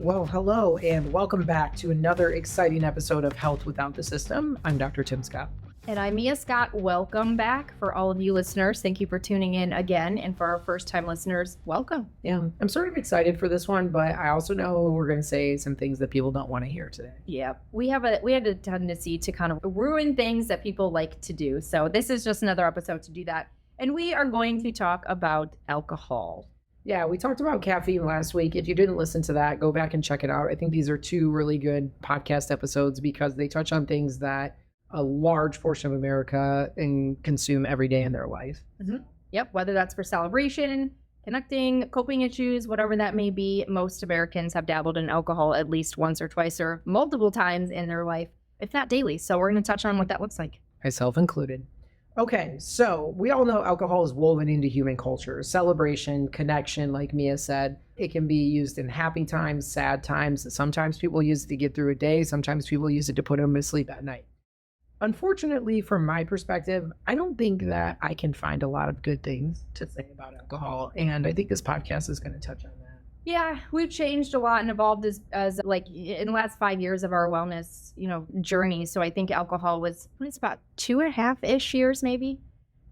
Well, hello, and welcome back to another exciting episode of Health Without the System. I'm Dr. Tim Scott. And I'm Mia Scott. Welcome back for all of you listeners. Thank you for tuning in again. And for our first-time listeners, welcome. Yeah, I'm sort of excited for this one, but I also know we're going to say some things that people don't want to hear today. Yeah, we had a tendency to kind of ruin things that people like to do. So this is just another episode to do that. And we are going to talk about alcohol. Yeah, we talked about caffeine last week. If you didn't listen to that, go back and check it out. I think these are two really good podcast episodes because they touch on things that a large portion of America consume every day in their life. Mm-hmm. Yep, whether that's for celebration, connecting, coping issues, whatever that may be, most Americans have dabbled in alcohol at least once or twice or multiple times in their life, if not daily. So we're going to touch on what that looks like. Myself included. Okay, so we all know alcohol is woven into human culture. Celebration, connection, like Mia said. It can be used in happy times, sad times. Sometimes people use it to get through a day. Sometimes people use it to put them to sleep at night. Unfortunately, from my perspective, I don't think that I can find a lot of good things to say about alcohol. And I think this podcast is going to touch on that. Yeah, we've changed a lot and evolved as like in the last 5 years of our wellness, journey. So I think alcohol was, it's about 2.5-ish years, maybe.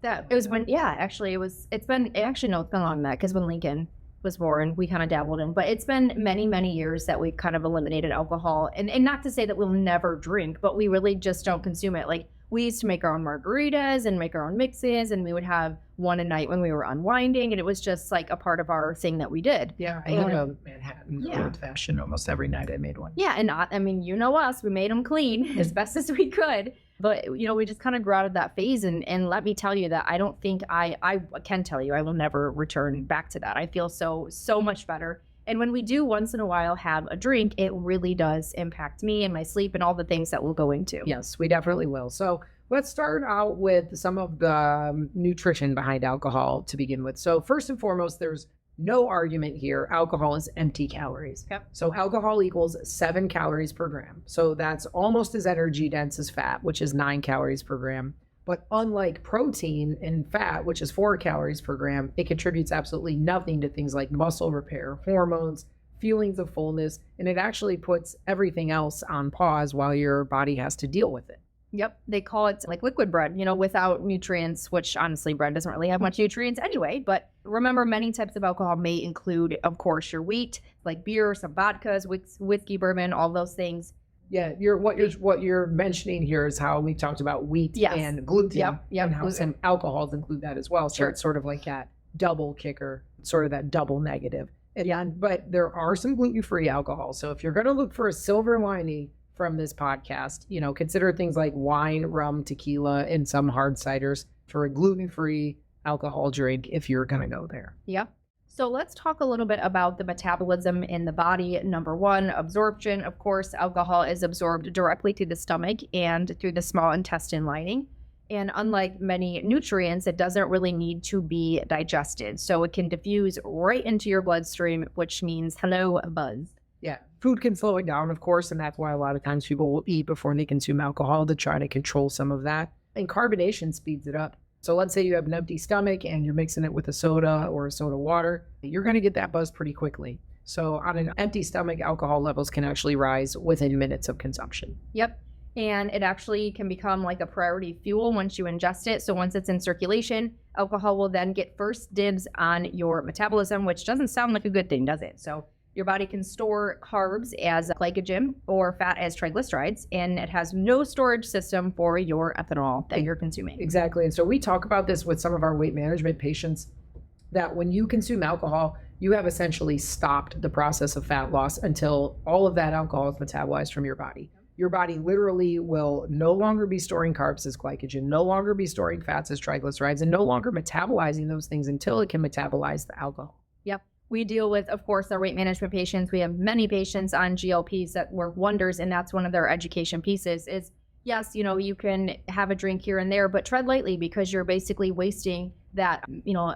That it was when, it's been longer than that because when Lincoln was born, we kind of dabbled in, but it's been many, many years that we've kind of eliminated alcohol. And not to say that we'll never drink, but we really just don't consume it. Like we used to make our own margaritas and make our own mixes, and we would have one a night when we were unwinding, and it was just like a part of our thing that we did. Yeah, I had a Manhattan old fashioned almost every night I made one. Yeah, and you know us, we made them clean as best as we could. But, we just kind of grew out of that phase. And let me tell you that I don't think I can tell you I will never return back to that. I feel so much better. And when we do once in a while have a drink, it really does impact me and my sleep and all the things that we'll go into. Yes, we definitely will. So let's start out with some of the nutrition behind alcohol to begin with. So first and foremost, there's no argument here. Alcohol is empty calories. Yep. So alcohol equals 7 calories per gram. So that's almost as energy dense as fat, which is 9 calories per gram. But unlike protein and fat, which is 4 calories per gram, it contributes absolutely nothing to things like muscle repair, hormones, feelings of fullness, and it actually puts everything else on pause while your body has to deal with it. Yep. They call it like liquid bread, without nutrients, which honestly, bread doesn't really have much nutrients anyway. But remember, many types of alcohol may include, of course, your wheat, like beer, some vodkas, whiskey, bourbon, all those things. Yeah, what you're mentioning here is how we talked about wheat and gluten. Yep. And how some alcohols include that as well. So Sure. It's sort of like that double kicker, sort of that double negative. But there are some gluten-free alcohols. So if you're going to look for a silver lining from this podcast, consider things like wine, rum, tequila, and some hard ciders for a gluten-free alcohol drink if you're going to go there. Yep. So let's talk a little bit about the metabolism in the body. Number one, absorption. Of course, alcohol is absorbed directly through the stomach and through the small intestine lining. And unlike many nutrients, it doesn't really need to be digested. So it can diffuse right into your bloodstream, which means hello, buzz. Yeah, food can slow it down, of course, and that's why a lot of times people will eat before they consume alcohol to try to control some of that. And carbonation speeds it up. So let's say you have an empty stomach and you're mixing it with a soda or a soda water, you're going to get that buzz pretty quickly. So on an empty stomach, alcohol levels can actually rise within minutes of consumption. Yep. And it actually can become like a priority fuel once you ingest it. So once it's in circulation, alcohol will then get first dibs on your metabolism, which doesn't sound like a good thing, does it? So your body can store carbs as glycogen or fat as triglycerides, and it has no storage system for your ethanol that you're consuming. Exactly. And so we talk about this with some of our weight management patients, that when you consume alcohol, you have essentially stopped the process of fat loss until all of that alcohol is metabolized from your body. Your body literally will no longer be storing carbs as glycogen, no longer be storing fats as triglycerides, and no longer metabolizing those things until it can metabolize the alcohol. Yep. We deal with, of course, our weight management patients. We have many patients on GLPs that work wonders, and that's one of their education pieces is, yes, you can have a drink here and there, but tread lightly because you're basically wasting that,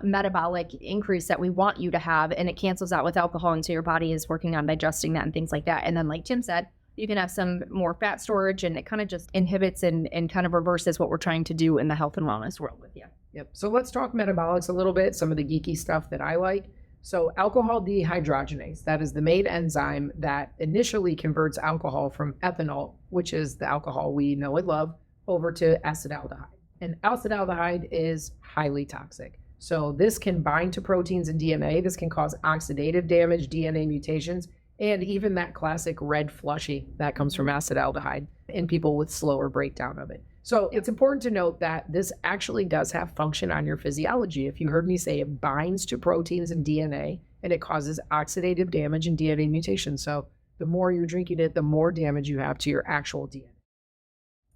metabolic increase that we want you to have, and it cancels out with alcohol until your body is working on digesting that and things like that. And then like Tim said, you can have some more fat storage, and it kind of just inhibits and kind of reverses what we're trying to do in the health and wellness world with you. Yep. So let's talk metabolics a little bit, some of the geeky stuff that I like. So alcohol dehydrogenase, that is the main enzyme that initially converts alcohol from ethanol, which is the alcohol we know and love, over to acetaldehyde. And acetaldehyde is highly toxic. So this can bind to proteins in DNA. This can cause oxidative damage, DNA mutations, and even that classic red flushy that comes from acetaldehyde in people with slower breakdown of it. So it's important to note that this actually does have function on your physiology. If you heard me say, it binds to proteins in DNA and it causes oxidative damage and DNA mutations. So the more you're drinking it, the more damage you have to your actual DNA.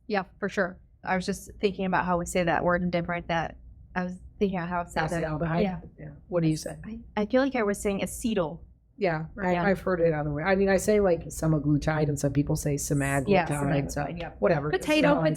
Yeah, for sure. I was just thinking about how we say that word and different. That I was thinking of how it sounded. Acetaldehyde? Yeah. What do you say? I feel like I was saying acetyl. Yeah, I've heard it other way. I mean, I say like semaglutide, and some people say semaglutide. Yeah, so yeah. whatever. Potato. I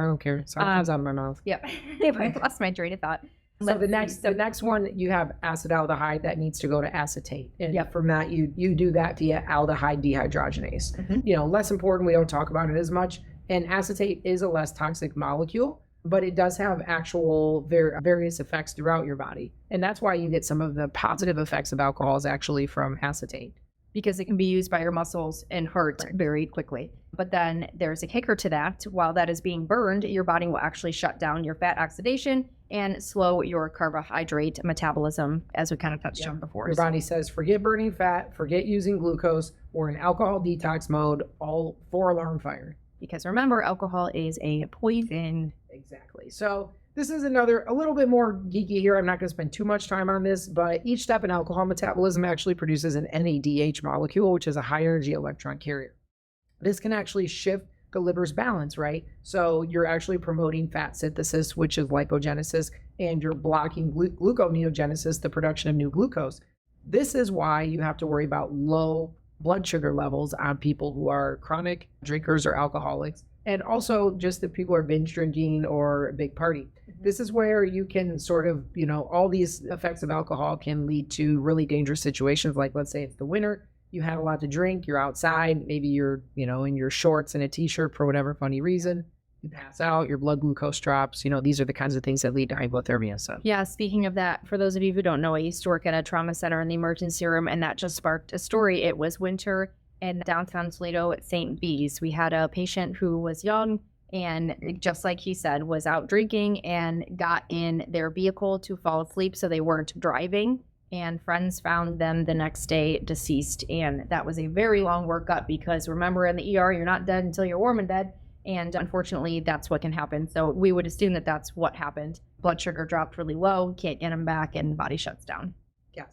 don't care. So it comes out of my mouth. Yep. I lost my train of thought. So the next one, you have acetaldehyde that needs to go to acetate. And from that, you do that via aldehyde dehydrogenase. Mm-hmm. Less important, we don't talk about it as much. And acetate is a less toxic molecule, but it does have actual various effects throughout your body. And that's why you get some of the positive effects of alcohol is actually from acetate. Because it can be used by your muscles and hurt very quickly. But then there's a kicker to that. While that is being burned, your body will actually shut down your fat oxidation and slow your carbohydrate metabolism, as we kind of touched on before. Your body says, forget burning fat, forget using glucose. We're in alcohol detox mode, all 4-alarm fire. Because remember, alcohol is a poison. Exactly. So this is a little bit more geeky here. I'm not going to spend too much time on this, but each step in alcohol metabolism actually produces an NADH molecule, which is a high energy electron carrier. This can actually shift the liver's balance, right? So you're actually promoting fat synthesis, which is lipogenesis, and you're blocking gluconeogenesis, the production of new glucose. This is why you have to worry about low blood sugar levels on people who are chronic drinkers or alcoholics, and also just if people are binge drinking or a big party. This is where you can sort of, all these effects of alcohol can lead to really dangerous situations. Like, let's say it's the winter, you had a lot to drink, you're outside, maybe you're, in your shorts and a t-shirt for whatever funny reason. You pass out, your blood glucose drops. These are the kinds of things that lead to hypothermia. So yeah, speaking of that, for those of you who don't know, I used to work at a trauma center in the emergency room, and that just sparked a story. It was winter in downtown Toledo at St. B's. We had a patient who was young and, just like he said, was out drinking and got in their vehicle to fall asleep, so they weren't driving. And friends found them the next day deceased. And that was a very long workup because remember, in the ER, you're not dead until you're warm and dead. And unfortunately, that's what can happen. So we would assume that that's what happened. Blood sugar dropped really low, can't get them back, and the body shuts down. Yes.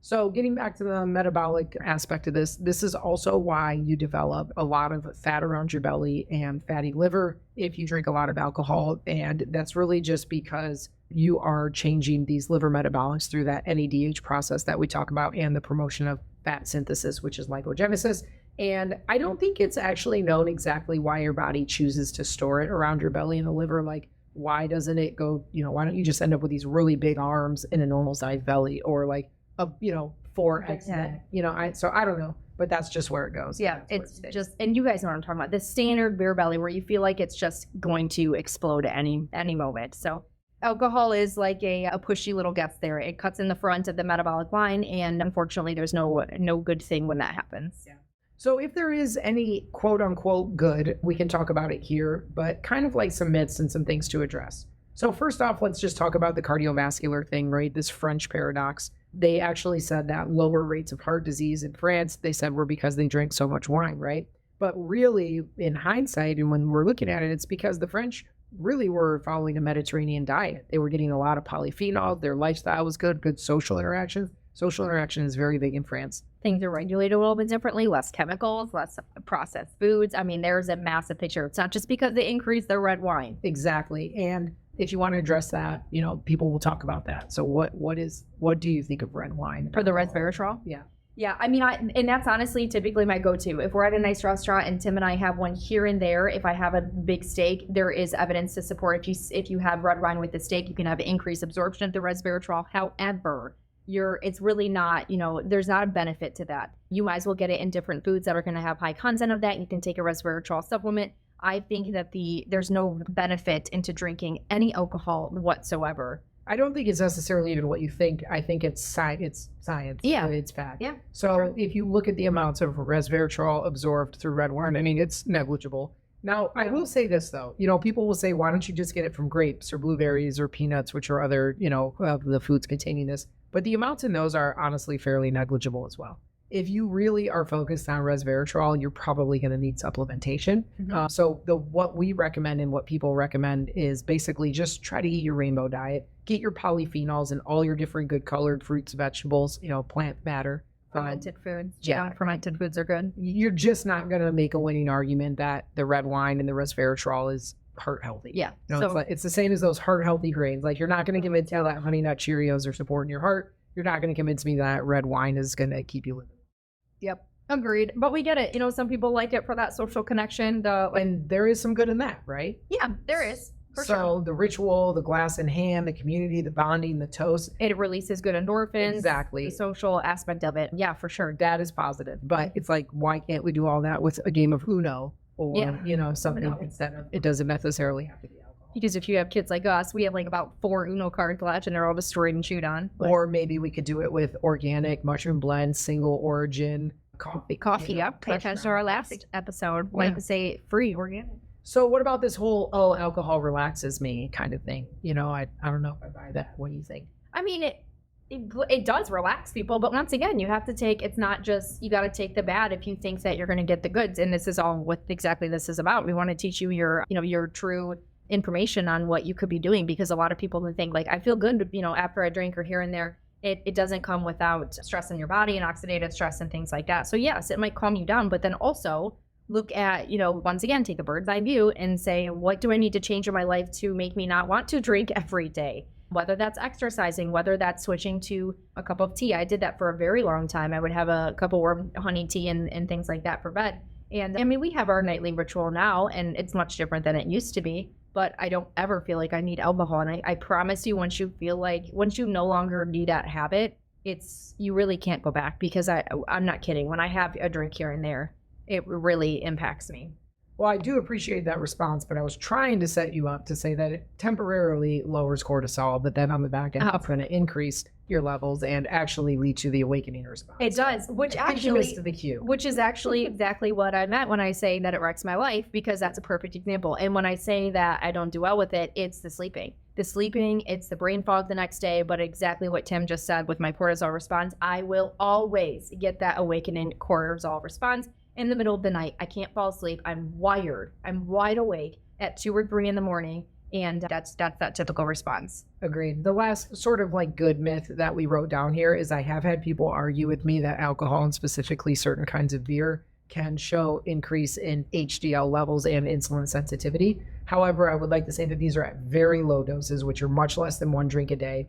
So getting back to the metabolic aspect of this is also why you develop a lot of fat around your belly and fatty liver if you drink a lot of alcohol. And that's really just because you are changing these liver metabolics through that NADH process that we talk about and the promotion of fat synthesis, which is lipogenesis. And I don't think it's actually known exactly why your body chooses to store it around your belly and the liver. Like, why doesn't it go, why don't you just end up with these really big arms in a normal sized belly, or like a, 4X neck? So I don't know, but that's just where it goes. Yeah, it's just, and you guys know what I'm talking about, the standard beer belly where you feel like it's just going to explode at any moment. So alcohol is like a pushy little guest there. It cuts in the front of the metabolic line, and unfortunately there's no good thing when that happens. Yeah. So if there is any quote unquote good, we can talk about it here, but kind of like some myths and some things to address. So first off, let's just talk about the cardiovascular thing, right? This French paradox. They actually said that lower rates of heart disease in France, they said, were because they drank so much wine, right? But really, in hindsight, and when we're looking at it, it's because the French really were following a Mediterranean diet. They were getting a lot of polyphenols. Their lifestyle was good social interactions. Social interaction is very big in France. Things are regulated a little bit differently, less chemicals, less processed foods. I mean, there's a massive picture. It's not just because they increased their red wine. Exactly. And if you want to address that, people will talk about that. So what do you think of red wine? For the resveratrol? Yeah. Yeah, I mean, and that's honestly typically my go-to. If we're at a nice restaurant and Tim and I have one here and there, if I have a big steak, there is evidence to support if you have red wine with the steak, you can have increased absorption of the resveratrol. However, it's really not, there's not a benefit to that. You might as well get it in different foods that are going to have high content of that. You can take a resveratrol supplement. I think that there's no benefit into drinking any alcohol whatsoever. I don't think it's necessarily even what you think. I think it's science. It's science. Yeah. It's fact. Yeah. So if you look at the amounts of resveratrol absorbed through red wine, I mean, it's negligible. Now, I will say this, though. People will say, why don't you just get it from grapes or blueberries or peanuts, which are other, of the foods containing this. But the amounts in those are honestly fairly negligible as well. If you really are focused on resveratrol, you're probably going to need supplementation. So what we recommend and what people recommend is basically just try to eat your rainbow diet. Get your polyphenols and all your different good colored fruits, vegetables, plant matter. Fermented foods. Yeah. Fermented foods are good. You're just not going to make a winning argument that the red wine and the resveratrol is heart healthy. Yeah. It's the same as those heart healthy grains. Like, you're not going to convince me that Honey Nut Cheerios are supporting your heart. You're not going to convince me that red wine is going to keep you living. Yep. Agreed. But we get it. Some people like it for that social connection. And there is some good in that, right? Yeah, there is. For so sure. The ritual, the glass in hand, the community, the bonding, the toast. It releases good endorphins. Exactly. The social aspect of it. Yeah, for sure. That is positive. But it's like, why can't we do all that with a game of Uno or, something instead of, it doesn't necessarily have to be alcohol. Because if you have kids like us, we have like about 4 Uno cards left and they're all destroyed and chewed on. Or maybe we could do it with organic mushroom blend, single origin coffee. Yep. Pay attention to our last episode. Like to say free organic. So what about this whole, alcohol relaxes me kind of thing? I don't know if I buy that. What do you think? I mean, it does relax people, but once again, you have to take, it's not just, you got to take the bad if you think that you're going to get the goods. And this is all what exactly this is about. We want to teach you your true information on what you could be doing, because a lot of people think like, I feel good, after I drink or here and there. It doesn't come without stress in your body and oxidative stress and things like that. So yes, it might calm you down, but then also look at, once again, take a bird's eye view and say, what do I need to change in my life to make me not want to drink every day? Whether that's exercising, whether that's switching to a cup of tea. I did that for a very long time. I would have a cup of warm honey tea and things like that for bed. And I mean, we have our nightly ritual now, and it's much different than it used to be. But I don't ever feel like I need alcohol. And I promise you, once you no longer need that habit, you really can't go back, because I'm not kidding. When I have a drink here and there, it really impacts me. Well, I do appreciate that response, but I was trying to set you up to say that it temporarily lowers cortisol, but then on the back end, it's going to increase your levels and actually lead to the awakening response. It does, which is actually exactly what I meant when I say that it wrecks my life, because that's a perfect example. And when I say that I don't do well with it, it's the sleeping. It's the brain fog the next day, but exactly what Tim just said with my cortisol response, I will always get that awakening cortisol response in the middle of the night. I can't fall asleep. I'm wired. I'm wide awake at 2 or 3 in the morning. And that's that typical response. Agreed. The last sort of like good myth that we wrote down here is I have had people argue with me that alcohol, and specifically certain kinds of beer, can show increase in HDL levels and insulin sensitivity. However, I would like to say that these are at very low doses, which are much less than 1 drink a day.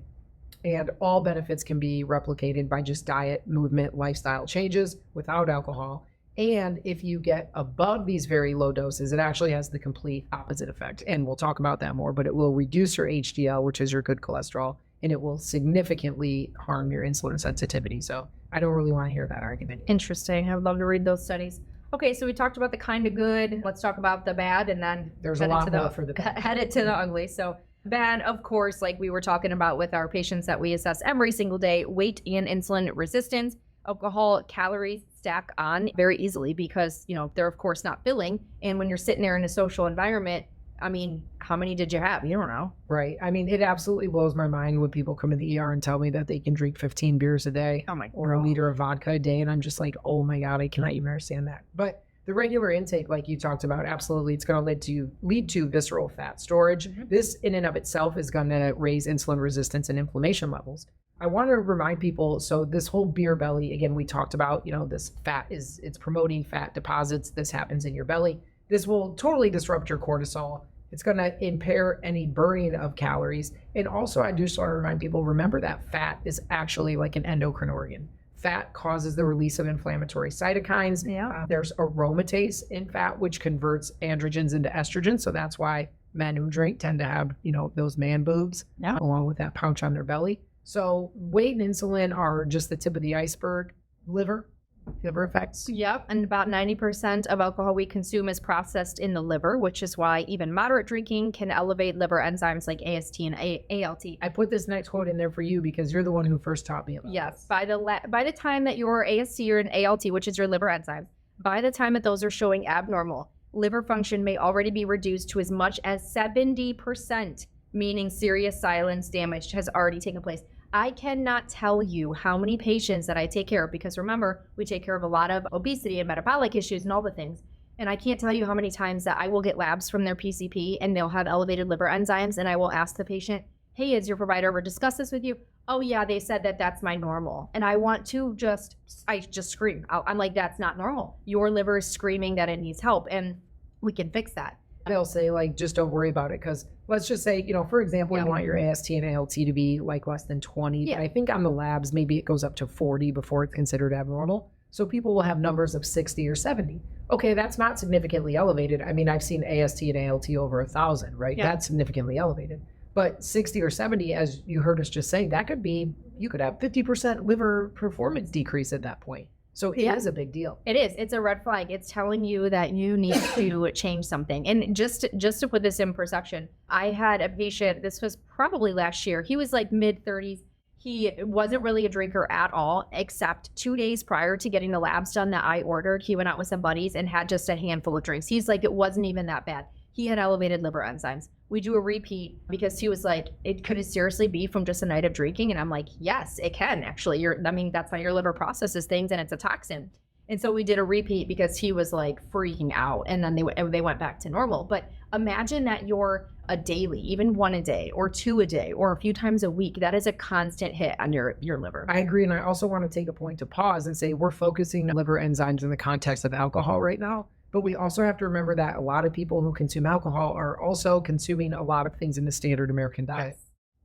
And all benefits can be replicated by just diet, movement, lifestyle changes without alcohol. And if you get above these very low doses, it actually has the complete opposite effect. And we'll talk about that more, but it will reduce your HDL, which is your good cholesterol, and it will significantly harm your insulin sensitivity. So I don't really want to hear that argument. Interesting. I would love to read those studies. Okay, so we talked about the kind of good. Let's talk about the bad, and then there's a lot more for the bad. Head it to the ugly. So bad, of course, like we were talking about with our patients that we assess every single day, weight and insulin resistance. Alcohol calories stack on very easily because, they're of course not filling. And when you're sitting there in a social environment, I mean, how many did you have? You don't know. Right. I mean, it absolutely blows my mind when people come in the ER and tell me that they can drink 15 beers a day or a liter of vodka a day. And I'm just like, oh my God, I cannot even understand that. But the regular intake, like you talked about, absolutely, it's going to lead to visceral fat storage. Mm-hmm. This in and of itself is going to raise insulin resistance and inflammation levels. I want to remind people, so this whole beer belly, again, we talked about, this fat it's promoting fat deposits. This happens in your belly. This will totally disrupt your cortisol. It's going to impair any burning of calories. And also, I do just want to remind people, remember that fat is actually like an endocrine organ. Fat causes the release of inflammatory cytokines. Yeah. There's aromatase in fat, which converts androgens into estrogen. So that's why men who drink tend to have, those man boobs, along with that pouch on their belly. So weight and insulin are just the tip of the iceberg. Liver, liver effects. Yep. And about 90% of alcohol we consume is processed in the liver, which is why even moderate drinking can elevate liver enzymes like AST and ALT. I put this next quote in there for you because you're the one who first taught me about Yes. this. By the time that your AST or an ALT, which is your liver enzymes, by the time that those are showing abnormal, liver function may already be reduced to as much as 70%, meaning serious silence damage has already taken place. I cannot tell you how many patients that I take care of, because remember, we take care of a lot of obesity and metabolic issues and all the things. And I can't tell you how many times that I will get labs from their PCP and they'll have elevated liver enzymes. And I will ask the patient, hey, has your provider ever discussed this with you? Oh yeah, they said that that's my normal. And I want to I just scream. I'm like, that's not normal. Your liver is screaming that it needs help and we can fix that. They'll say like, just don't worry about it. Cause let's just say, for example, you want your AST and ALT to be like less than 20. Yeah. But I think on the labs, maybe it goes up to 40 before it's considered abnormal. So people will have numbers of 60 or 70. Okay, that's not significantly elevated. I mean, I've seen AST and ALT over 1,000, right? Yeah. That's significantly elevated. But 60 or 70, as you heard us just say, that could be, you could have 50% liver performance decrease at that point. So it is a big deal. It is. It's a red flag. It's telling you that you need to change something. And just to put this in perception, I had a patient, this was probably last year. He was like mid-30s. He wasn't really a drinker at all, except 2 days prior to getting the labs done that I ordered. He went out with some buddies and had just a handful of drinks. He's like, it wasn't even that bad. He had elevated liver enzymes. We do a repeat because he was like, could it seriously be from just a night of drinking? And I'm like, yes, it can actually. That's how your liver processes things and it's a toxin. And so we did a repeat because he was like freaking out and then they went back to normal. But imagine that you're a daily, even one a day or two a day or a few times a week. That is a constant hit on your liver. I agree. And I also want to take a point to pause and say we're focusing on liver enzymes in the context of alcohol right now. But we also have to remember that a lot of people who consume alcohol are also consuming a lot of things in the standard American diet.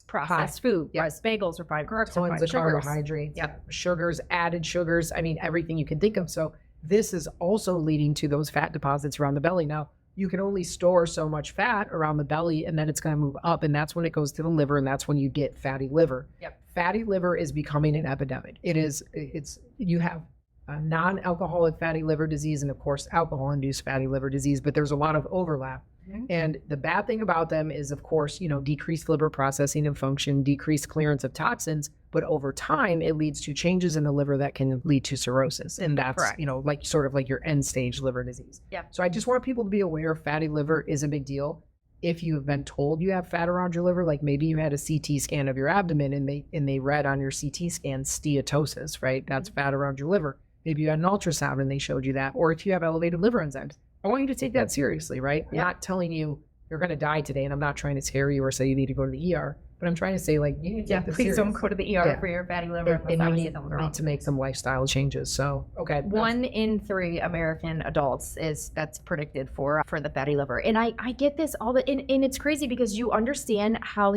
Processed food, yes, bagels, refined carbs, Tons refined of sugars. carbohydrates, sugars, added sugars. I mean, everything you can think of. So this is also leading to those fat deposits around the belly. Now, you can only store so much fat around the belly and then it's going to move up. And that's when it goes to the liver and that's when you get fatty liver. Yep. Fatty liver is becoming an epidemic. You have non-alcoholic fatty liver disease and of course alcohol-induced fatty liver disease, but there's a lot of overlap. Mm-hmm. And the bad thing about them is of course, decreased liver processing and function, decreased clearance of toxins, but over time it leads to changes in the liver that can lead to cirrhosis. And that's, correct. Sort of like your end stage liver disease. Yeah. So I just want people to be aware fatty liver is a big deal. If you have been told you have fat around your liver, like maybe you had a CT scan of your abdomen and they read on your CT scan steatosis, right? That's fat around your liver. Maybe you had an ultrasound and they showed you that. Or if you have elevated liver enzymes, I want you to take that seriously, right? I'm not telling you you're going to die today, and I'm not trying to scare you or say you need to go to the ER, but I'm trying to say, like, you need to take this please serious. don't go to the ER for your fatty liver. And you need to make some lifestyle changes. So, okay. 1 in 3 American adults that's predicted for the fatty liver. And I get this and it's crazy because you understand how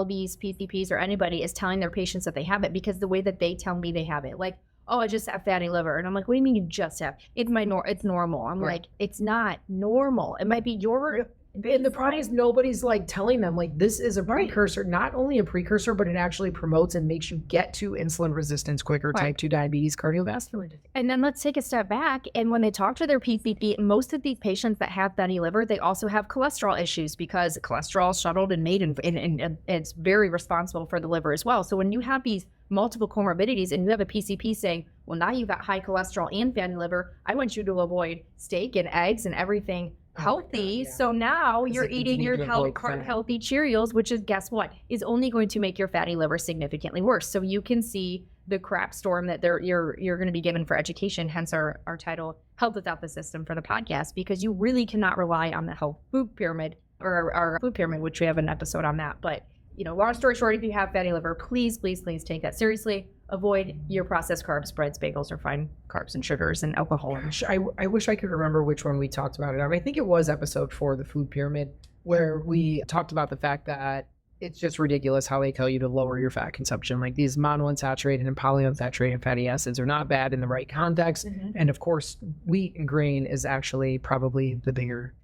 these PCPs or anybody is telling their patients that they have it because the way that they tell me they have it. Like, oh, I just have fatty liver. And I'm like, what do you mean you just have? It's normal. I'm like, it's not normal. It might be your... And the problem is nobody's like telling them like this is a precursor, not only a precursor, but it actually promotes and makes you get to insulin resistance quicker, type 2 diabetes, cardiovascular disease. And then let's take a step back. And when they talk to their PCP, most of these patients that have fatty liver, they also have cholesterol issues because cholesterol is shuttled and made and it's very responsible for the liver as well. So when you have these multiple comorbidities and you have a PCP saying, well, now you've got high cholesterol and fatty liver, I want you to avoid steak and eggs and everything healthy. So now you're eating your healthy Cheerios, which is, guess what, is only going to make your fatty liver significantly worse. So you can see the crap storm that you're going to be given for education, hence our title, Health Without the System, for the podcast, because you really cannot rely on the health food pyramid or our food pyramid, which we have an episode on that. But long story short, if you have fatty liver, please take that seriously. Avoid your processed carbs, breads, bagels, refined carbs and sugars and alcohol. I wish I could remember which one we talked about it on. I think it was episode 4, the food pyramid, where we talked about the fact that it's just ridiculous how they tell you to lower your fat consumption. Like these monounsaturated and polyunsaturated fatty acids are not bad in the right context. Mm-hmm. And of course, wheat and grain is actually probably the bigger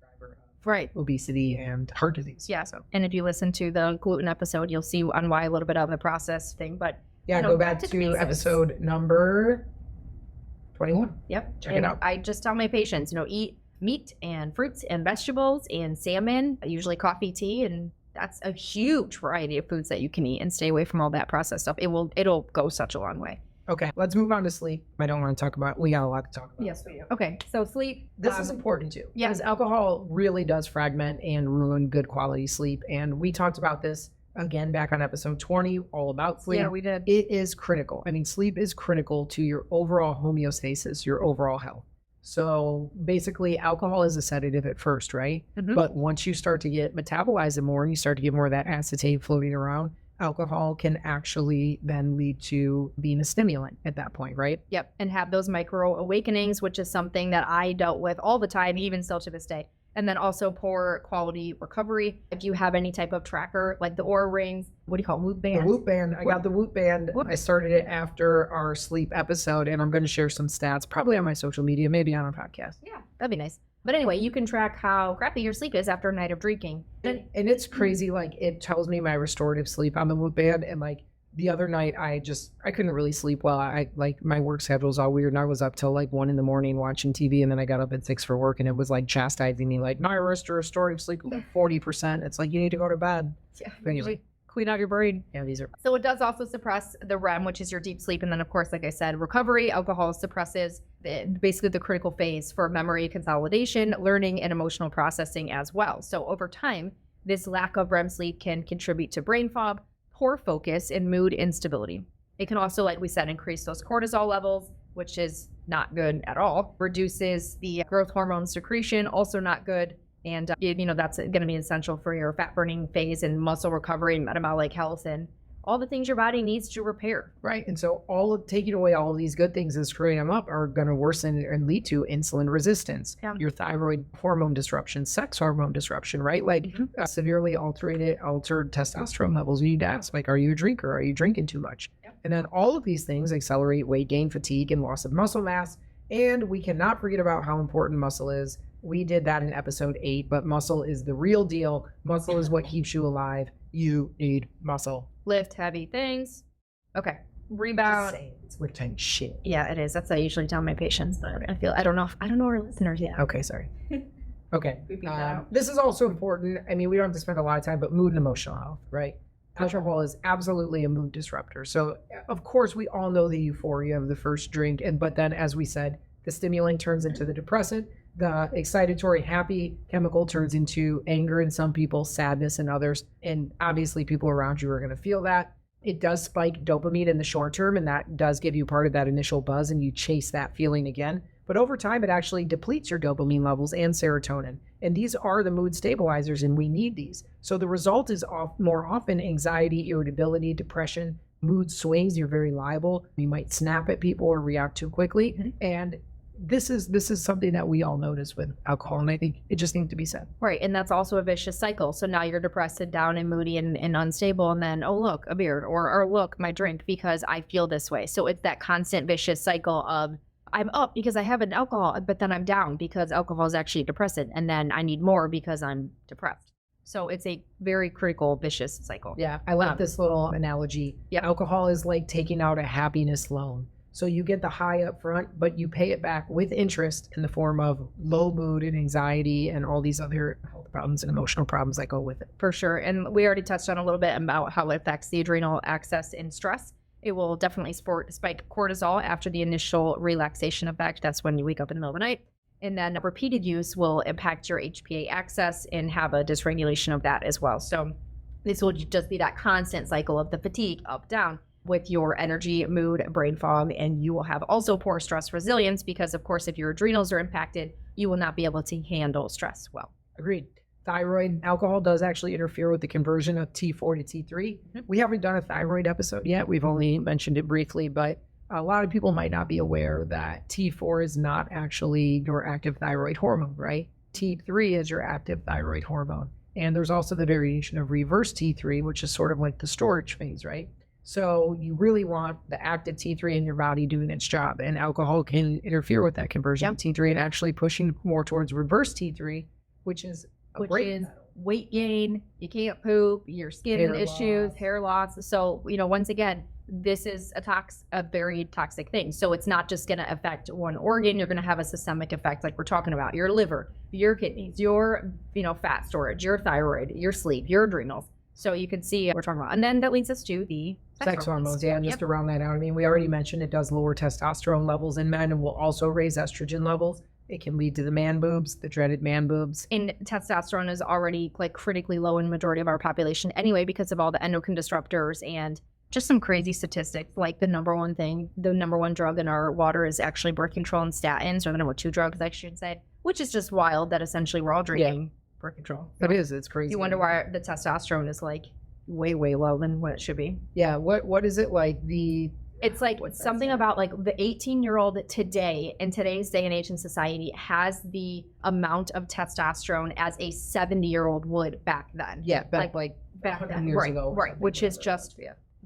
obesity and heart disease. Yeah. So, and if you listen to the gluten episode, you'll see on why a little bit of the process thing. But go back to episode number 21. Yep. Check and it out. I just tell my patients, eat meat and fruits and vegetables and salmon, usually coffee, tea, and that's a huge variety of foods that you can eat, and stay away from all that processed stuff. It'll go such a long way. Okay, let's move on to sleep. I don't want to talk about, we got a lot to talk about. Yes, we do. Okay, so sleep. This is important too. Yeah. Because alcohol really does fragment and ruin good quality sleep. And we talked about this again back on episode 20, all about sleep. Yeah, we did. It is critical. I mean, sleep is critical to your overall homeostasis, your overall health. So basically, alcohol is a sedative at first, right? Mhm. But once you start to get metabolized more and you start to get more of that acetate floating around, alcohol can actually then lead to being a stimulant at that point, right? Yep, and have those micro awakenings, which is something that I dealt with all the time, even still to this day. And then also poor quality recovery. If you have any type of tracker, like the Oura rings, what do you call it, Whoop band? The Whoop band. I got the Whoop band. Whoop. I started it after our sleep episode, and I'm going to share some stats, probably on my social media, maybe on a podcast. Yeah, that'd be nice. But anyway, you can track how crappy your sleep is after a night of drinking. And it's crazy. Like, it tells me my restorative sleep on the Whoop band, and like the other night, I couldn't really sleep well. I like my work schedule was all weird, and I was up till like 1 a.m. watching TV, and then I got up at 6 for work, and it was like chastising me, like, my restorative sleep is like 40%. It's like, you need to go to bed. Yeah, But anyway, clean out your brain. yeah, these are So it does also suppress the REM, which is your deep sleep. And then, of course, like I said, recovery. Alcohol suppresses basically the critical phase for memory consolidation, learning, and emotional processing as well. So over time, this lack of REM sleep can contribute to brain fog, poor focus, and mood instability. It can also, like we said, increase those cortisol levels, which is not good at all. Reduces the growth hormone secretion, also not good. And, that's going to be essential for your fat burning phase and muscle recovery and metabolic health and all the things your body needs to repair. right. And so taking away all of these good things and screwing them up are going to worsen and lead to insulin resistance, Yeah. your thyroid hormone disruption, sex hormone disruption, right? Like severely altered testosterone levels. You need to ask, like, are you a drinker? Are you drinking too much? Yep. And then all of these things accelerate weight gain, fatigue, and loss of muscle mass. And we cannot forget about how important muscle is. We did that in episode 8, but muscle is the real deal. Muscle is what keeps you alive. You need muscle. Lift heavy things. Okay. Just Rebound. saying, it's lifting shit. Yeah, it is. That's what I usually tell my patients. But I don't know our listeners yet. Okay, sorry. Okay. We beat that out. This is also important. I mean, we don't have to spend a lot of time, but mood and emotional health, right? Alcohol is absolutely a mood disruptor. So, of course, we all know the euphoria of the first drink. But then, as we said, the stimulant turns into the depressant. The excitatory happy chemical turns into anger in some people, sadness in others. And obviously, people around you are going to feel that. It does spike dopamine in the short term, and that does give you part of that initial buzz, and you chase that feeling again. But over time, it actually depletes your dopamine levels and serotonin. And these are the mood stabilizers, and we need these. So the result is more often anxiety, irritability, depression, mood swings. You're very liable. You might snap at people or react too quickly. Mm-hmm. And this is something that we all notice with alcohol, and I think it just needs to be said. Right. And that's also a vicious cycle. So now you're depressed and down and moody and unstable. And then, oh, look, a beer or look, my drink because I feel this way. So it's that constant vicious cycle of I'm up because I have an alcohol, but then I'm down because alcohol is actually a depressant. And then I need more because I'm depressed. So it's a very critical, vicious cycle. Yeah, I like this little analogy. Yep. Alcohol is like taking out a happiness loan. So you get the high up front, but you pay it back with interest in the form of low mood and anxiety and all these other health problems and emotional problems that go with it. For sure. And we already touched on a little bit about how it affects the adrenal axis in stress. It will definitely spike cortisol after the initial relaxation effect. That's when you wake up in the middle of the night. And then repeated use will impact your HPA axis and have a dysregulation of that as well. So this will just be that constant cycle of the fatigue up, down with your energy, mood, brain fog, and you will have also poor stress resilience because, of course, if your adrenals are impacted, you will not be able to handle stress well. Agreed. Thyroid alcohol does actually interfere with the conversion of T4 to T3. We haven't done a thyroid episode yet. We've only mentioned it briefly, but a lot of people might not be aware that T4 is not actually your active thyroid hormone, right? T3 is your active thyroid hormone. And there's also the variation of reverse T3, which is sort of like the storage phase, right? So you really want the active T3 in your body doing its job, and alcohol can interfere with that conversion of T3 and actually pushing more towards reverse T3, which is weight gain, you can't poop, your skin Hair issues, loss. hair loss. So, once again, this is a very toxic thing. So it's not just going to affect one organ. You're going to have a systemic effect, like we're talking about your liver, your kidneys, your fat storage, your thyroid, your sleep, your adrenals. So you can see what we're talking about. And then that leads us to the sex hormones. Yeah, and just to round that out, I mean, we already mentioned it does lower testosterone levels in men and will also raise estrogen levels. It can lead to the man boobs, the dreaded man boobs. And testosterone is already like critically low in the majority of our population anyway because of all the endocrine disruptors and just some crazy statistics. Like the number one drug in our water is actually birth control and statins, or the number 2 drugs, I should say, which is just wild that essentially we're all drinking birth control. It is. It's crazy. You wonder why the testosterone is like way, way low than what it should be. Yeah. What is it like? It's like something about like the 18-year-old today in today's day and age in society has the amount of testosterone as a 70-year-old would back then. Yeah, back then, years ago. Right, which is just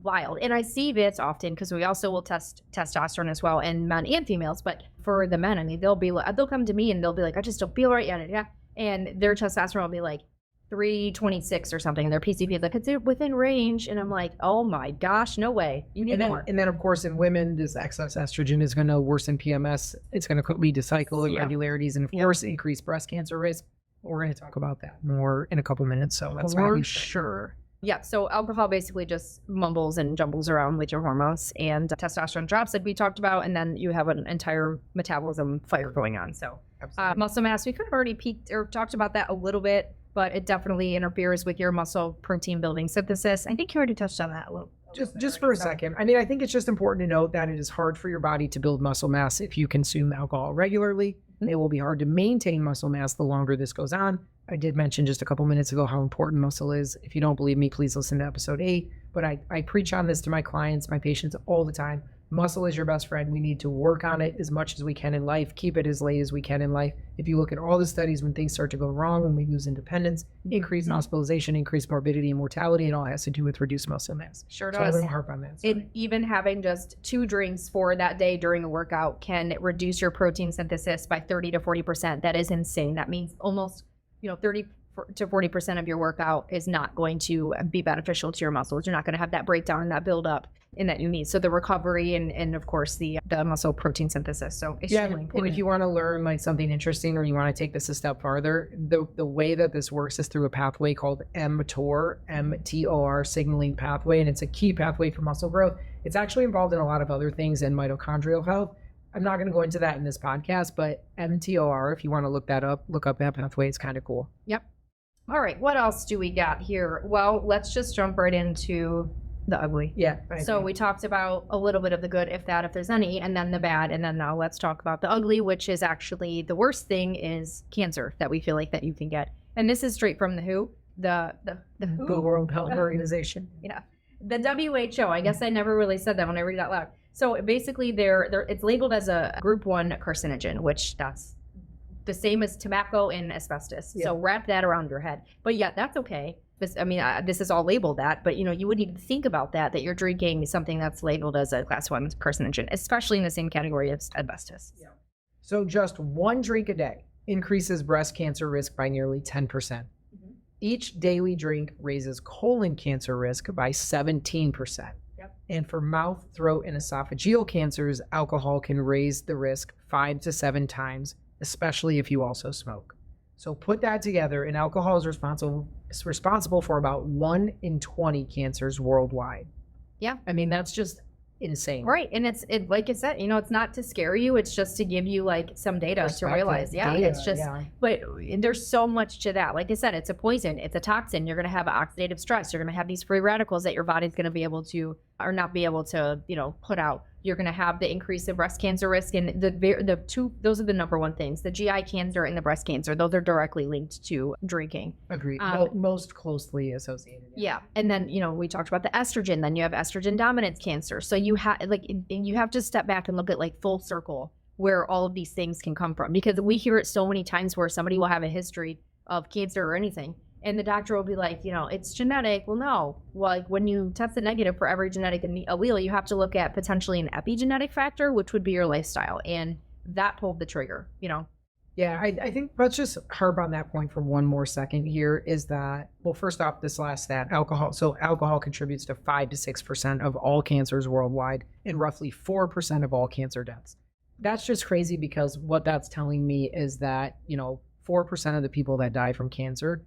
wild. And I see this often because we also will test testosterone as well in men and females. But for the men, I mean, they'll come to me and they'll be like, I just don't feel right yet. Yeah, and their testosterone will be like 326 or something, and their PCP is like, it's within range, and I'm like, oh my gosh, no way, you need more. And then of course in women, this excess estrogen is going to worsen PMS. It's going to lead to cycle irregularities and of course increase breast cancer risk. We're going to talk about that more in a couple minutes, so that's for sure. Yeah, so alcohol basically just mumbles and jumbles around with your hormones, and testosterone drops like we talked about, and then you have an entire metabolism fire going on. So muscle mass, we could have already peaked or talked about that a little bit, but it definitely interferes with your muscle protein building synthesis. I think you already touched on that a little. Just for a second. I mean, I think it's just important to note that it is hard for your body to build muscle mass if you consume alcohol regularly. It will be hard to maintain muscle mass the longer this goes on. I did mention just a couple minutes ago how important muscle is. If you don't believe me, please listen to episode 8. But I preach on this to my clients, my patients all the time. Muscle is your best friend. We need to work on it as much as we can in life, keep it as late as we can in life. If you look at all the studies, when things start to go wrong, when we lose independence, increased hospitalization, increased morbidity and mortality, it all has to do with reduced muscle mass. Sure does. So I don't harp on that. Even having just 2 drinks for that day during a workout can reduce your protein synthesis by 30 to 40%. That is insane. That means almost 30 to 40% of your workout is not going to be beneficial to your muscles. You're not going to have that breakdown and that buildup in that you need. So the recovery and of course the muscle protein synthesis. So it's really important. And if you want to learn like something interesting or you want to take this a step farther, the way that this works is through a pathway called mTOR signaling pathway, and it's a key pathway for muscle growth. It's actually involved in a lot of other things in mitochondrial health. I'm not going to go into that in this podcast, but mTOR, if you want to look up that pathway, it's kind of cool. Yep. All right, what else do we got here? Well, let's just jump right into the ugly. Yeah. So we talked about a little bit of the good, if there's any, and then the bad, and then now let's talk about the ugly, which is actually the worst thing is cancer that we feel like that you can get. And this is straight from the WHO, the World Health Organization. Yeah. The WHO, I guess I never really said that when I read it out loud. So basically it's labeled as a group 1 carcinogen, which that's the same as tobacco and asbestos. Yeah. So wrap that around your head. But yeah, that's okay. This is all labeled that, but you would need to think about that you're drinking something that's labeled as a class 1 carcinogen, especially in the same category as asbestos. Yeah. So just 1 drink a day increases breast cancer risk by nearly 10%. Mm-hmm. Each daily drink raises colon cancer risk by 17%. Yep. And for mouth, throat, and esophageal cancers, alcohol can raise the risk 5 to 7 times, especially if you also smoke. So put that together, and alcohol is responsible for about 1 in 20 cancers worldwide. Yeah. I mean, that's just insane. Right. And it's like I said, it's not to scare you. It's just to give you like some data to realize. Yeah. Data, it's just, but there's so much to that. Like I said, it's a poison. It's a toxin. You're going to have oxidative stress. You're going to have these free radicals that your body's going to be able to, or not be able to, put out. You're going to have the increase of breast cancer risk, and the two, those are the number one things. The GI cancer and the breast cancer, those are directly linked to drinking. Agreed. Most closely associated. Yeah. And then, we talked about the estrogen. Then you have estrogen dominance cancer. So you have you have to step back and look at like full circle where all of these things can come from, because we hear it so many times where somebody will have a history of cancer or anything, and the doctor will be like, it's genetic. Well, no. Well, like when you test the negative for every genetic allele, you have to look at potentially an epigenetic factor, which would be your lifestyle. And that pulled the trigger, Yeah, I think let's just harp on that point for one more second here is that, well, first off, this last stat, alcohol. So alcohol contributes to 5 to 6% of all cancers worldwide and roughly 4% of all cancer deaths. That's just crazy because what that's telling me is that, 4% of the people that die from cancer,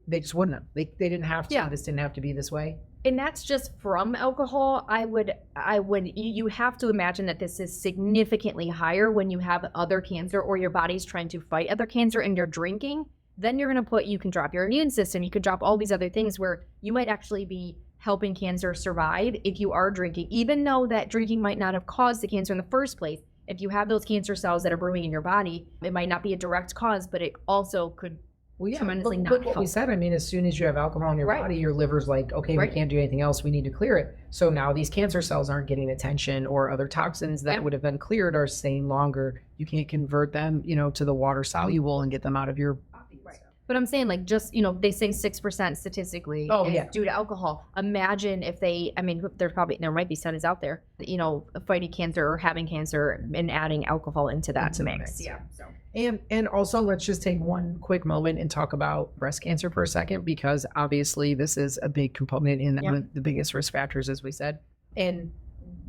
they just wouldn't have. They didn't have to. Yeah. This didn't have to be this way. And that's just from alcohol. You have to imagine that this is significantly higher when you have other cancer or your body's trying to fight other cancer and you're drinking. Then you can drop your immune system. You could drop all these other things where you might actually be helping cancer survive if you are drinking, even though that drinking might not have caused the cancer in the first place. If you have those cancer cells that are brewing in your body, it might not be a direct cause, but it also could tremendously not look what help. we said. I mean, as soon as you have alcohol in your body, your liver's like, okay, we can't do anything else. We need to clear it. So now these cancer cells aren't getting attention, or other toxins that would have been cleared are staying longer. You can't convert them, to the water soluble and get them out of your body. But I'm saying, like, just, they say 6% statistically is due to alcohol. Imagine if there might be studies out there, fighting cancer or having cancer and adding alcohol into that to mix. Yeah. So. And also, let's just take one quick moment and talk about breast cancer for a second, because obviously this is a big component in the biggest risk factors, as we said. And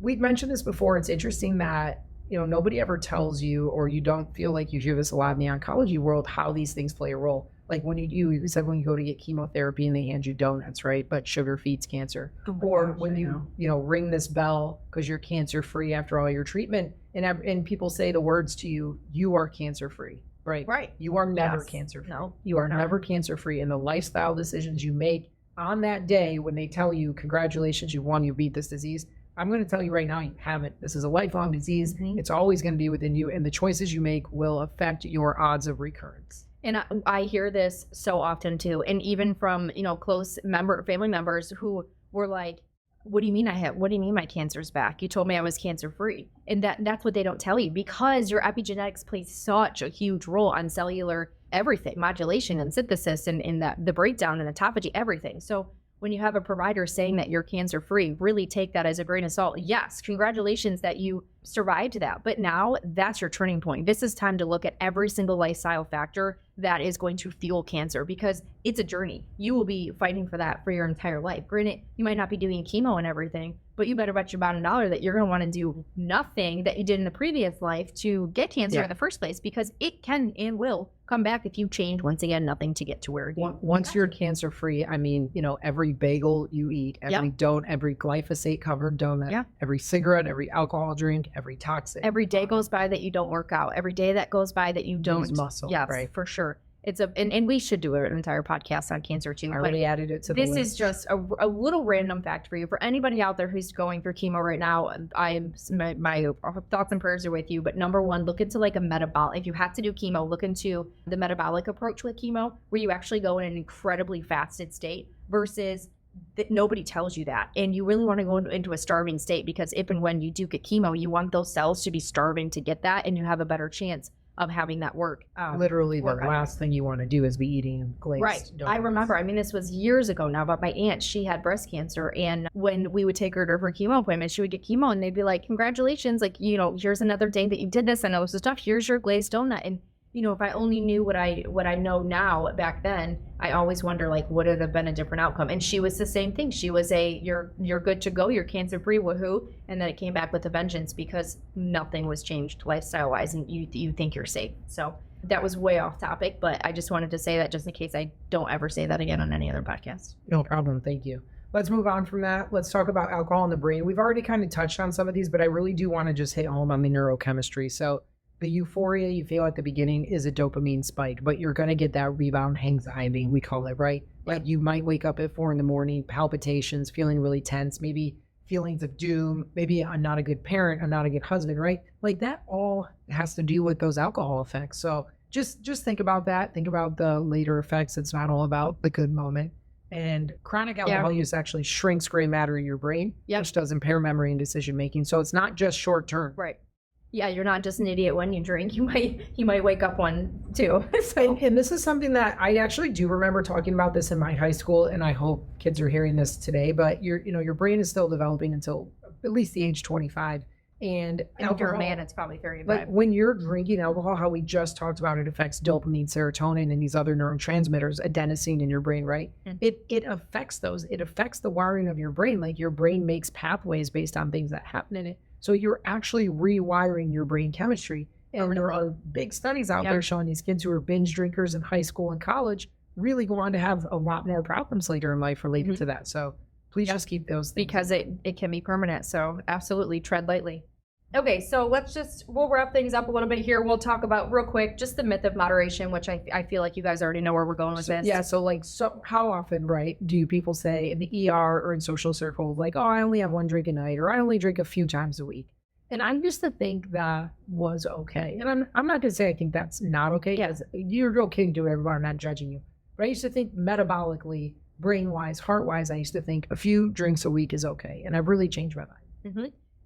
we've mentioned this before. It's interesting that, nobody ever tells you, or you don't feel like you hear this a lot in the oncology world, how these things play a role. Like when you said when you go to get chemotherapy and they hand you donuts, right? But sugar feeds cancer. Or when you ring this bell because you're cancer free after all your treatment, and people say the words to you, you are cancer free, right? Right. You are never cancer free. No, you are never cancer free. And the lifestyle decisions you make on that day when they tell you, congratulations, you won, you beat this disease. I'm going to tell you right now, you haven't. This is a lifelong disease. Mm-hmm. It's always going to be within you, and the choices you make will affect your odds of recurrence. And I hear this so often too, and even from close family members who were like, "What do you mean what do you mean my cancer's back? You told me I was cancer free." And that's what they don't tell you, because your epigenetics plays such a huge role on cellular everything, modulation and synthesis, and in the breakdown and autophagy, everything. So when you have a provider saying that you're cancer free, really take that as a grain of salt. Yes, congratulations that you survived that. But now that's your turning point. This is time to look at every single lifestyle factor that is going to fuel cancer, because it's a journey. You will be fighting for that for your entire life. Granted, you might not be doing chemo and everything, but you better bet your bottom dollar that you're going to want to do nothing that you did in the previous life to get cancer in the first place, because it can and will come back if you change, once again, nothing to get to where you once you're cancer free. I mean, every bagel you eat, every every glyphosate covered donut, every cigarette, every alcohol drink, every toxic. Every day goes by that you don't work out. Every day that goes by that you don't use muscle. Yes, right, for sure. It's and we should do an entire podcast on cancer too. I already added it to the list. This is just a little random fact for you. For anybody out there who's going through chemo right now, my thoughts and prayers are with you. But number one, look into like a metabolic. If you have to do chemo, look into the metabolic approach with chemo, where you actually go in an incredibly fasted state versus that nobody tells you that. And you really want to go into a starving state, because if and when you do get chemo, you want those cells to be starving to get that, and you have a better chance of having that work. Literally the last thing you want to do is be eating glazed donuts. I remember, this was years ago now, but my aunt, she had breast cancer, and when we would take her to her chemo appointment, she would get chemo, and they'd be like, congratulations, like, here's another day that you did this, and it was stuff, here's your glazed donut. And if I only knew what I know now back then, I always wonder, like, would it have been a different outcome? And she was the same thing. She was you're good to go, you're cancer free, woohoo. And then it came back with a vengeance, because nothing was changed lifestyle wise, and you think you're safe. So that was way off topic, but I just wanted to say that just in case I don't ever say that again on any other podcast. No problem. Thank you. Let's move on from that. Let's talk about alcohol in the brain. We've already kind of touched on some of these, but I really do want to just hit home on the neurochemistry. So the euphoria you feel at the beginning is a dopamine spike, but you're going to get that rebound anxiety, we call it, right? Like you might wake up at 4 a.m, palpitations, feeling really tense, maybe feelings of doom, maybe I'm not a good parent, I'm not a good husband, right? Like that all has to do with those alcohol effects. So just think about that. Think about the later effects. It's not all about the good moment. And chronic alcohol use actually shrinks gray matter in your brain, which does impair memory and decision making. So it's not just short term. Right. Yeah, you're not just an idiot when you drink. You might wake up one too. And this is something that I actually do remember talking about this in my high school, and I hope kids are hearing this today. But your brain is still developing until at least the age 25, And And if you're a alcohol, man, it's probably 35. like when you're drinking alcohol, how we just talked about, it affects dopamine, serotonin, and these other neurotransmitters, adenosine in your brain, right? Mm. It affects those. It affects the wiring of your brain. Like your brain makes pathways based on things that happen in it. So you're actually rewiring your brain chemistry. And there are big studies out there showing these kids who are binge drinkers in high school and college really go on to have a lot more problems later in life related to that. So please just keep those things. Because it can be permanent. So absolutely tread lightly. Okay, so we'll wrap things up a little bit here. We'll talk about real quick just the myth of moderation, which I feel like you guys already know where we're going with this. Yeah, so how often, right, do people say in the ER or in social circles, like, oh, I only have one drink a night, or I only drink a few times a week? And I used to think that was okay. And I'm not going to say I think that's not okay, because you're okay to do whatever, I'm not judging you. But I used to think metabolically, brain-wise, heart-wise, I used to think a few drinks a week is okay. And I've really changed my mind. Mm-hmm.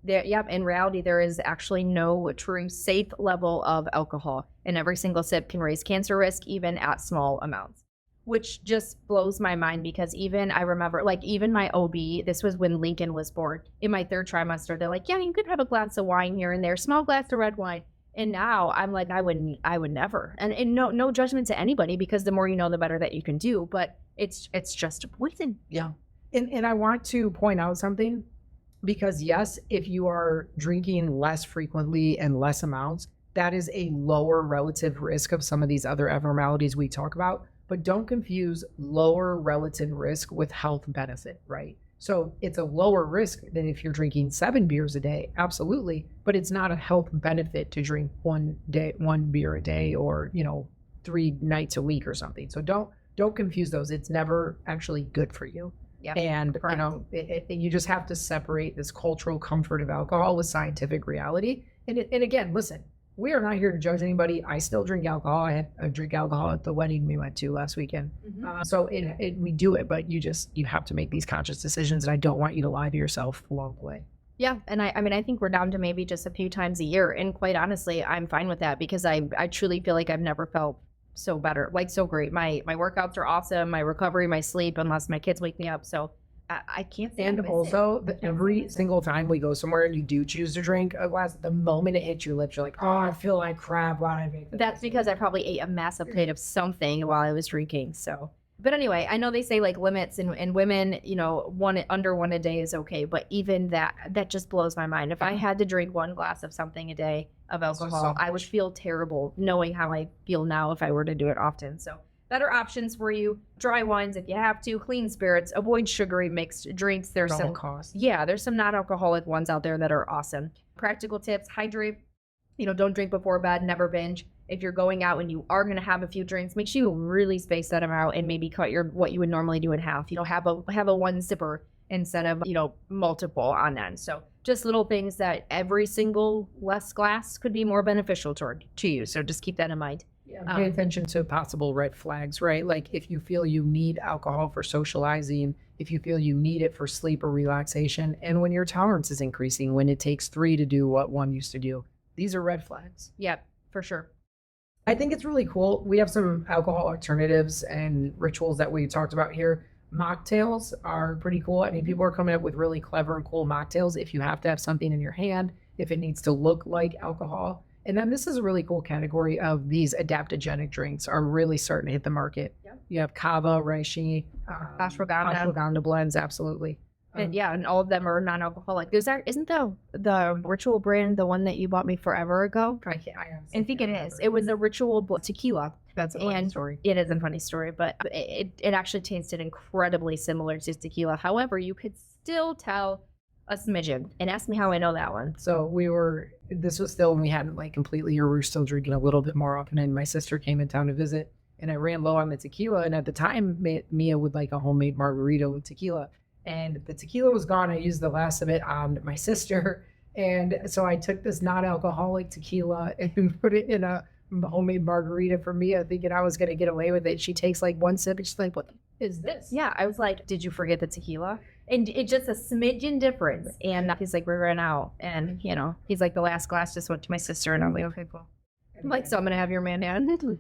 In reality, there is actually no true safe level of alcohol, and every single sip can raise cancer risk, even at small amounts, which just blows my mind. Because I remember, like, even my OB, this was when Lincoln was born, in my 3rd trimester, they're like, yeah, you could have a glass of wine here and there, small glass of red wine. And now I'm like, I would never. And no judgment to anybody, because the more you know, the better that you can do. But it's just a poison. Yeah. And I want to point out something. Because yes, if you are drinking less frequently and less amounts, that is a lower relative risk of some of these other abnormalities we talk about. But don't confuse lower relative risk with health benefit, right? So it's a lower risk than if you're drinking 7 beers a day, absolutely. But it's not a health benefit to drink one beer a day, or 3 nights a week or something. So don't confuse those. It's never actually good for you. Yep. And you just have to separate this cultural comfort of alcohol with scientific reality. And again, listen, we are not here to judge anybody. I still drink alcohol. I had a drink alcohol at the wedding we went to last weekend. Mm-hmm. So we do it, but you have to make these conscious decisions. And I don't want you to lie to yourself along the way. Yeah. And I think we're down to maybe just a few times a year. And quite honestly, I'm fine with that, because I truly feel like I've never felt so better, like so great. My workouts are awesome. My recovery, my sleep, unless my kids wake me up. So I can't say. And also, every single time we go somewhere and you do choose to drink a glass, the moment it hits your lips, you're like, oh, I feel like crap. Why did I make this? That's because I probably ate a massive plate of something while I was drinking. So, but anyway, I know they say like limits, and women, under one a day is okay. But even that just blows my mind. If I had to drink 1 glass of something a day of alcohol, I would feel terrible knowing how I feel now if I were to do it often. So better options for you: dry wines if you have to, clean spirits, avoid sugary mixed drinks. There's some non-alcoholic ones out there that are awesome. Practical tips: hydrate. Don't drink before bed, never binge. If you're going out and you are going to have a few drinks, make sure you really space them out and maybe cut what you would normally do in half. Have a 1 sipper instead of multiple on end. So just little things that every single less glass could be more beneficial to you. So just keep that in mind. Yeah, pay attention to possible red flags, right? Like if you feel you need alcohol for socializing, if you feel you need it for sleep or relaxation, and when your tolerance is increasing, when it takes 3 to do what 1 used to do, these are red flags. Yep, for sure. I think it's really cool. We have some alcohol alternatives and rituals that we talked about here. Mocktails are pretty cool. I mean, people are coming up with really clever and cool mocktails if you have to have something in your hand, if it needs to look like alcohol. And then this is a really cool category of these adaptogenic drinks are really starting to hit the market. Yep. You have kava, reishi, ashwagandha blends, absolutely. And all of them are non-alcoholic. Isn't the Ritual brand the one that you bought me forever ago? I think it is. It was a Ritual tequila. That's a funny story. It is a funny story, but it actually tasted incredibly similar to tequila. However, you could still tell a smidgen. And ask me how I know that one. So this was still when we hadn't completely, or we were still drinking a little bit more often. And my sister came in town to visit, and I ran low on the tequila. And at the time, Mia would like a homemade margarita with tequila. And the tequila was gone. I used the last of it on my sister. And so I took this non-alcoholic tequila and put it in a homemade margarita for Mia, thinking I was going to get away with it. She takes 1 sip and she's like, what is this? Yeah, I was like, did you forget the tequila? And it's just a smidgen difference. And he's like, we ran out. And, he's like, the last glass just went to my sister. And I'm like, okay, cool. I'm like, so I'm going to have your Manhattan.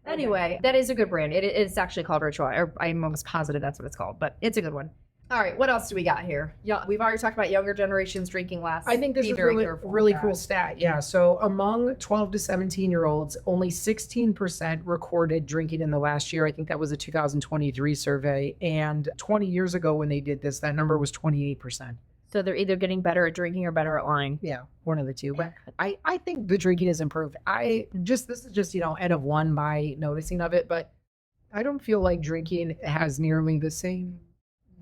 Anyway, that is a good brand. It's actually called Ritual. I'm almost positive that's what it's called, but it's a good one. All right, what else do we got here? Yeah, we've already talked about younger generations drinking less. I think this Be is very really, careful really with cool that. stat. Yeah. So among 12 to 17-year-olds, only 16% recorded drinking in the last year. I think that was a 2023 survey. And 20 years ago when they did this, that number was 28%. So they're either getting better at drinking or better at lying. Yeah, one of the two. But I think the drinking has improved. This is just, N of one, my noticing of it. But I don't feel like drinking has nearly the same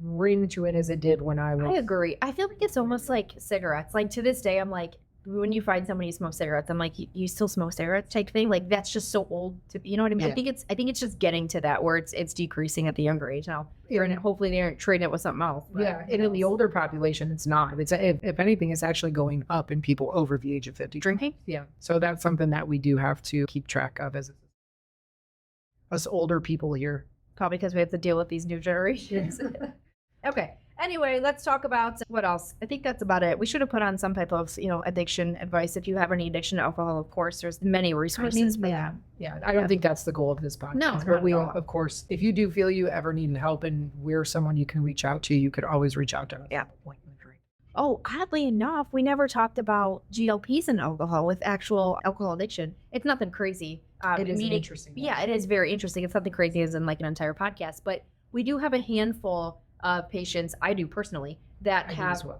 ring to it as it did when I was. I agree. I feel like it's almost like cigarettes. Like to this day, I'm like, when you find somebody who smokes cigarettes, I'm like, you still smoke cigarettes type thing. Like that's just so old to, you know what I mean? Yeah. I think it's just getting to that where it's decreasing at the younger age now. And hopefully they aren't trading it with something else. Yeah, and in the older population, it's not. It's if anything, it's actually going up in people over the age of 50. Drinking? Yeah, so that's something that we do have to keep track of as us older people here. Probably because we have to deal with these new generations. Okay. Anyway, let's talk about what else. I think that's about it. We should have put on some type of, addiction advice. If you have any addiction to alcohol, of course, there's many resources. Yeah. I don't think that's the goal of this podcast. No, but we will, of course, if you do feel you ever need help and we're someone you can reach out to, you could always reach out to us. Yeah. Oh, oddly enough, we never talked about GLPs and alcohol with actual alcohol addiction. It's nothing crazy. It is interesting. Yeah, it is very interesting. It's nothing crazy as in like an entire podcast, but we do have a handful of patients, I do personally, that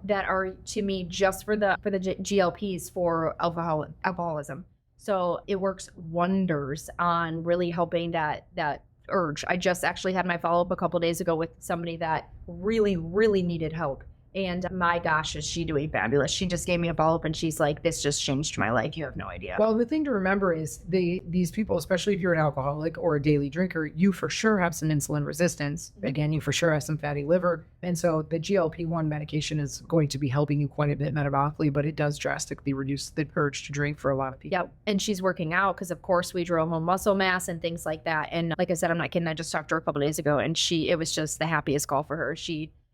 that are to me just for the GLPs for alcoholism. So it works wonders on really helping that urge. I just actually had my follow-up a couple days ago with somebody that really, really needed help. And my gosh, is she doing fabulous. She just gave me a follow-up and she's like, this just changed my life. You have no idea. Well, the thing to remember is these people, especially if you're an alcoholic or a daily drinker, you for sure have some insulin resistance. Again, you for sure have some fatty liver. And so the GLP-1 medication is going to be helping you quite a bit metabolically, but it does drastically reduce the urge to drink for a lot of people. Yep. And she's working out because, of course, we drove home muscle mass and things like that. And like I said, I'm not kidding. I just talked to her a couple days ago and it was just the happiest call for her.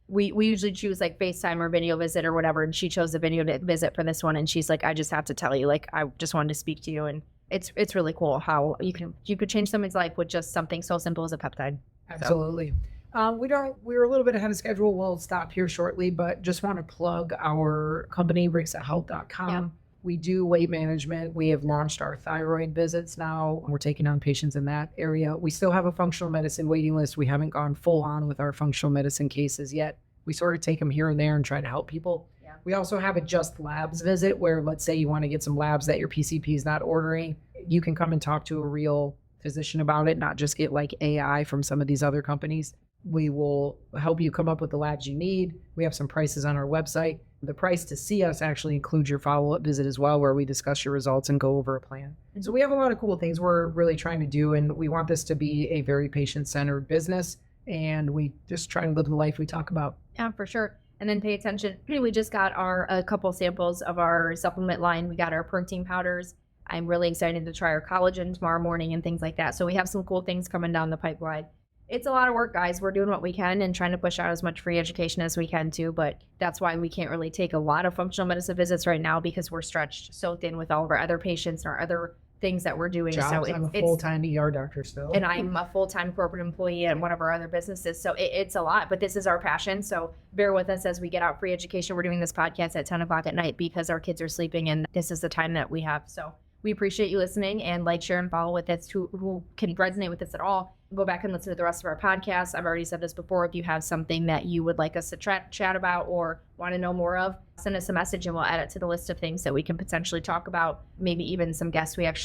We usually choose like FaceTime or video visit or whatever. And she chose the video visit for this one. And she's like, I just have to tell you, like, I just wanted to speak to you. And it's really cool how you could change someone's life with just something so simple as a peptide. Absolutely. We're a little bit ahead of schedule. We'll stop here shortly, but just want to plug our company, ricksahealth.com. Yep. We do weight management. We have launched our thyroid visits now. We're taking on patients in that area. We still have a functional medicine waiting list. We haven't gone full on with our functional medicine cases yet. We sort of take them here and there and try to help people. Yeah. We also have a Just Labs visit where, let's say you want to get some labs that your PCP is not ordering. You can come and talk to a real physician about it, not just get like AI from some of these other companies. We will help you come up with the labs you need. We have some prices on our website. The price to see us actually includes your follow-up visit as well, where we discuss your results and go over a plan. And so we have a lot of cool things we're really trying to do, and we want this to be a very patient-centered business, and we just try to live the life we talk about. Yeah, for sure. And then pay attention. We just got a couple samples of our supplement line. We got our protein powders. I'm really excited to try our collagen tomorrow morning and things like that. So we have some cool things coming down the pipeline. It's a lot of work, guys. We're doing what we can and trying to push out as much free education as we can too, but that's why we can't really take a lot of functional medicine visits right now because we're stretched so thin with all of our other patients and our other things that we're doing. Jobs. So I'm a full-time ER doctor still. And I'm a full-time corporate employee at one of our other businesses. So it's a lot, but this is our passion. So bear with us as we get out free education. We're doing this podcast at 10 o'clock at night because our kids are sleeping and this is the time that we have. So we appreciate you listening and like, share, and follow with us who can resonate with this at all. Go back and listen to the rest of our podcasts. I've already said this before. If you have something that you would like us to chat about or want to know more of, send us a message and we'll add it to the list of things that we can potentially talk about. Maybe even some guests that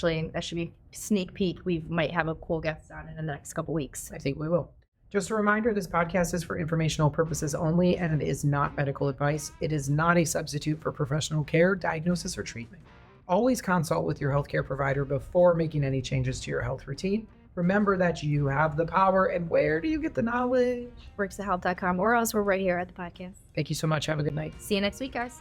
should be sneak peek. We might have a cool guest on in the next couple weeks. I think we will. Just a reminder, this podcast is for informational purposes only, and it is not medical advice. It is not a substitute for professional care, diagnosis, or treatment. Always consult with your healthcare provider before making any changes to your health routine. Remember that you have the power, and where do you get the knowledge? ricksahealth.com, or else we're right here at the podcast. Thank you so much. Have a good night. See you next week, guys.